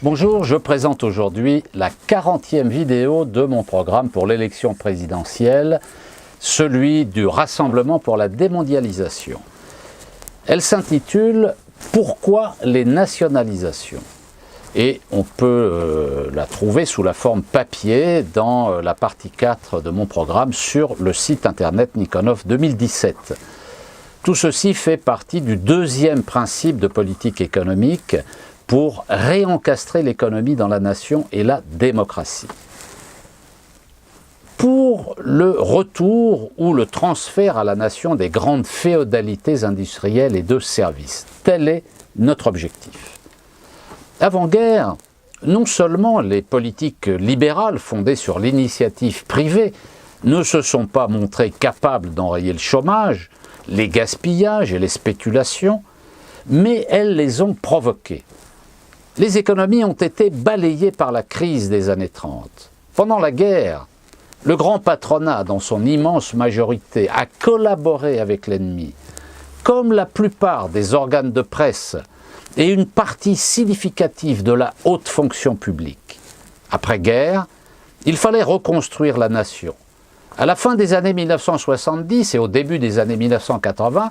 Bonjour, je présente aujourd'hui la 40e vidéo de mon programme pour l'élection présidentielle, celui du Rassemblement pour la démondialisation. Elle s'intitule « Pourquoi les nationalisations ?» et on peut la trouver sous la forme papier dans la partie 4 de mon programme sur le site internet Nikonov 2017. Tout ceci fait partie du deuxième principe de politique économique pour réencastrer l'économie dans la nation et la démocratie. Pour le retour ou le transfert à la nation des grandes féodalités industrielles et de services. Tel est notre objectif. Avant-guerre, non seulement les politiques libérales fondées sur l'initiative privée ne se sont pas montrées capables d'enrayer le chômage, les gaspillages et les spéculations, mais elles les ont provoqués. Les économies ont été balayées par la crise des années 30. Pendant la guerre, le grand patronat, dans son immense majorité, a collaboré avec l'ennemi, comme la plupart des organes de presse et une partie significative de la haute fonction publique. Après-guerre, il fallait reconstruire la nation. À la fin des années 1970 et au début des années 1980,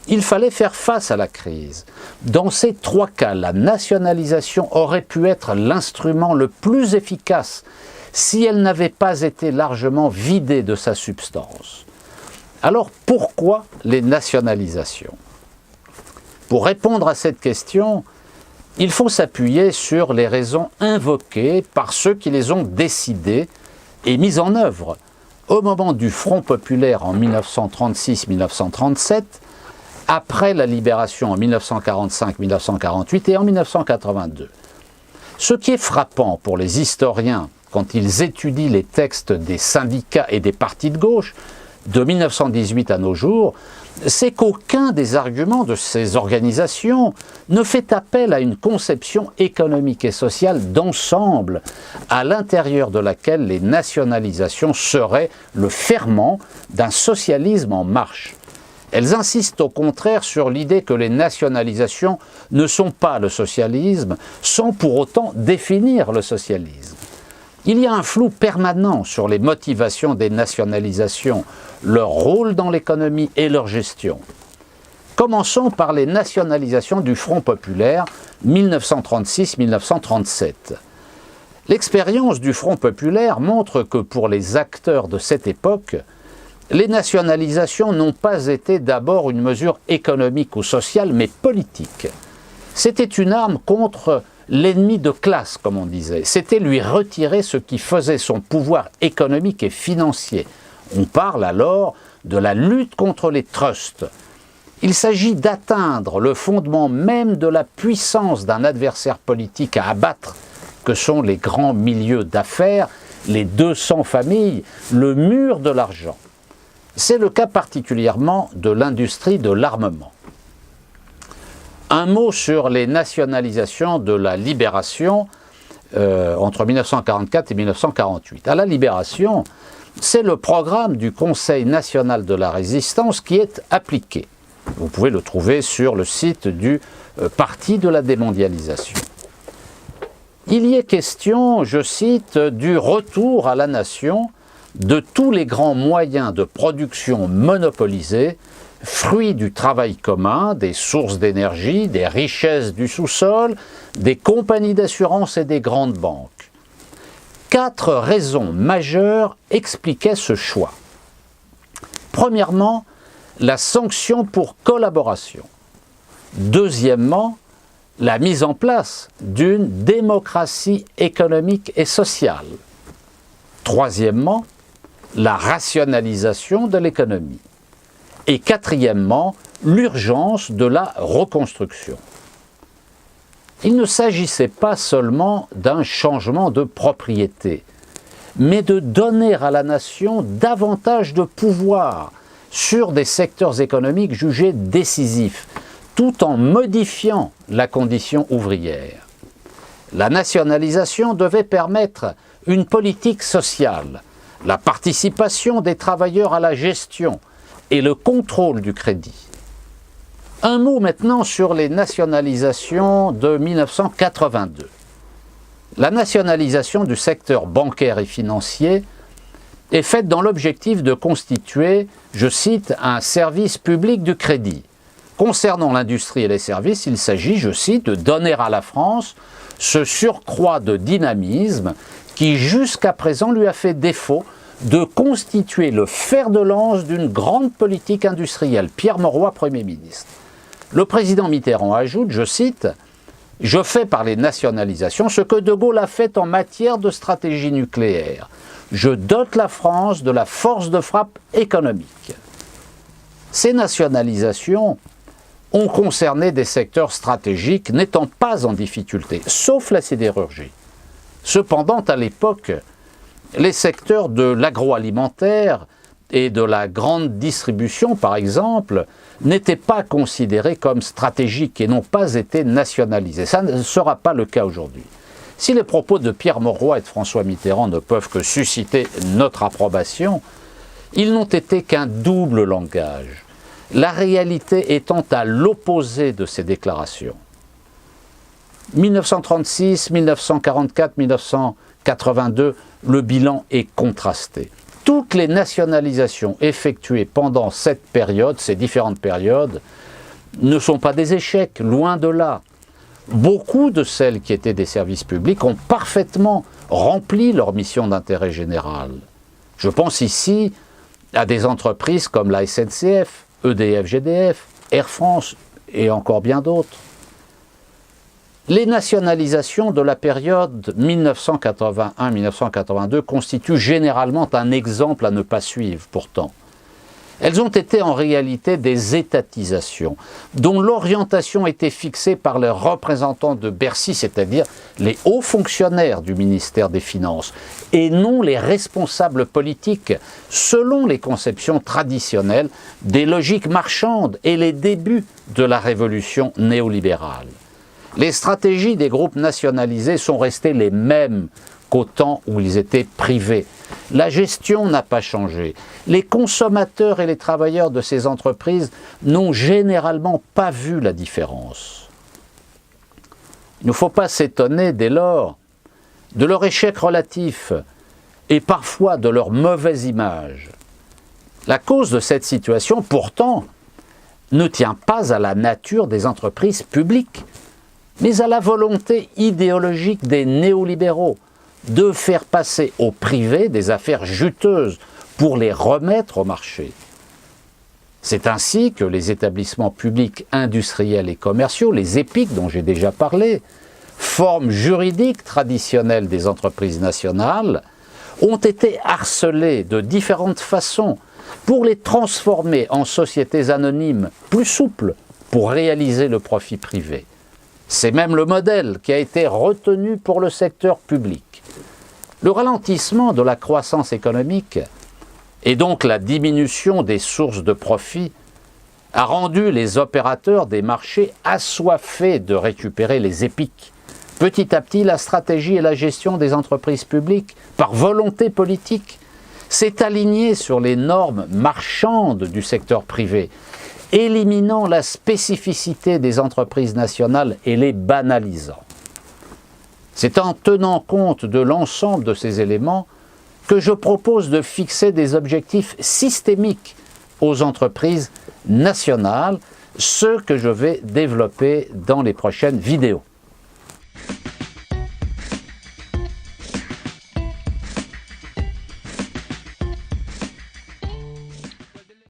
il fallait faire face à la crise. Dans ces trois cas, la nationalisation aurait pu être l'instrument le plus efficace si elle n'avait pas été largement vidée de sa substance. Alors pourquoi les nationalisations ? Pour répondre à cette question, il faut s'appuyer sur les raisons invoquées par ceux qui les ont décidées et mises en œuvre au moment du Front populaire en 1936-1937, après la libération en 1945-1948 et en 1982. Ce qui est frappant pour les historiens quand ils étudient les textes des syndicats et des partis de gauche de 1918 à nos jours, c'est qu'aucun des arguments de ces organisations ne fait appel à une conception économique et sociale d'ensemble à l'intérieur de laquelle les nationalisations seraient le ferment d'un socialisme en marche. Elles insistent au contraire sur l'idée que les nationalisations ne sont pas le socialisme, sans pour autant définir le socialisme. Il y a un flou permanent sur les motivations des nationalisations, leur rôle dans l'économie et leur gestion. Commençons par les nationalisations du Front populaire 1936-1937. L'expérience du Front populaire montre que pour les acteurs de cette époque, les nationalisations n'ont pas été d'abord une mesure économique ou sociale, mais politique. C'était une arme contre l'ennemi de classe, comme on disait. C'était lui retirer ce qui faisait son pouvoir économique et financier. On parle alors de la lutte contre les trusts. Il s'agit d'atteindre le fondement même de la puissance d'un adversaire politique à abattre, que sont les grands milieux d'affaires, les 200 familles, le mur de l'argent. C'est le cas particulièrement de l'industrie de l'armement. Un mot sur les nationalisations de la Libération entre 1944 et 1948. À la Libération, c'est le programme du Conseil national de la résistance qui est appliqué. Vous pouvez le trouver sur le site du Parti de la démondialisation. Il y est question, je cite, du retour à la nation de tous les grands moyens de production monopolisés, fruits du travail commun, des sources d'énergie, des richesses du sous-sol, des compagnies d'assurance et des grandes banques. 4 raisons majeures expliquaient ce choix. Premièrement, la sanction pour collaboration. Deuxièmement, la mise en place d'une démocratie économique et sociale. Troisièmement, la rationalisation de l'économie. Et quatrièmement, l'urgence de la reconstruction. Il ne s'agissait pas seulement d'un changement de propriété, mais de donner à la nation davantage de pouvoir sur des secteurs économiques jugés décisifs, tout en modifiant la condition ouvrière. La nationalisation devait permettre une politique sociale, la participation des travailleurs à la gestion et le contrôle du crédit. Un mot maintenant sur les nationalisations de 1982. La nationalisation du secteur bancaire et financier est faite dans l'objectif de constituer, je cite, un service public du crédit. Concernant l'industrie et les services, il s'agit, je cite, de donner à la France ce surcroît de dynamisme qui jusqu'à présent lui a fait défaut de constituer le fer de lance d'une grande politique industrielle. Pierre Mauroy, Premier ministre. Le président Mitterrand ajoute, je cite, « Je fais par les nationalisations ce que De Gaulle a fait en matière de stratégie nucléaire. Je dote la France de la force de frappe économique. » Ces nationalisations ont concerné des secteurs stratégiques n'étant pas en difficulté, sauf la sidérurgie. Cependant, à l'époque, les secteurs de l'agroalimentaire et de la grande distribution, par exemple, n'étaient pas considérés comme stratégiques et n'ont pas été nationalisés. Ça ne sera pas le cas aujourd'hui. Si les propos de Pierre Mauroy et de François Mitterrand ne peuvent que susciter notre approbation, ils n'ont été qu'un double langage, la réalité étant à l'opposé de ces déclarations. 1936, 1944, 1982, le bilan est contrasté. Toutes les nationalisations effectuées pendant cette période, ces différentes périodes, ne sont pas des échecs, loin de là. Beaucoup de celles qui étaient des services publics ont parfaitement rempli leur mission d'intérêt général. Je pense ici à des entreprises comme la SNCF, EDF, GDF, Air France et encore bien d'autres. Les nationalisations de la période 1981-1982 constituent généralement un exemple à ne pas suivre pourtant. Elles ont été en réalité des étatisations dont l'orientation était fixée par les représentants de Bercy, c'est-à-dire les hauts fonctionnaires du ministère des Finances, et non les responsables politiques, selon les conceptions traditionnelles des logiques marchandes et les débuts de la révolution néolibérale. Les stratégies des groupes nationalisés sont restées les mêmes qu'au temps où ils étaient privés. La gestion n'a pas changé. Les consommateurs et les travailleurs de ces entreprises n'ont généralement pas vu la différence. Il ne faut pas s'étonner dès lors de leur échec relatif et parfois de leur mauvaise image. La cause de cette situation, pourtant, ne tient pas à la nature des entreprises publiques, mais à la volonté idéologique des néolibéraux de faire passer au privé des affaires juteuses pour les remettre au marché. C'est ainsi que les établissements publics industriels et commerciaux, les EPIC dont j'ai déjà parlé, formes juridiques traditionnelles des entreprises nationales, ont été harcelés de différentes façons pour les transformer en sociétés anonymes plus souples pour réaliser le profit privé. C'est même le modèle qui a été retenu pour le secteur public. Le ralentissement de la croissance économique et donc la diminution des sources de profit a rendu les opérateurs des marchés assoiffés de récupérer les EPIC. Petit à petit, la stratégie et la gestion des entreprises publiques, par volonté politique, s'est alignée sur les normes marchandes du secteur privé, éliminant la spécificité des entreprises nationales et les banalisant. C'est en tenant compte de l'ensemble de ces éléments que je propose de fixer des objectifs systémiques aux entreprises nationales, ce que je vais développer dans les prochaines vidéos.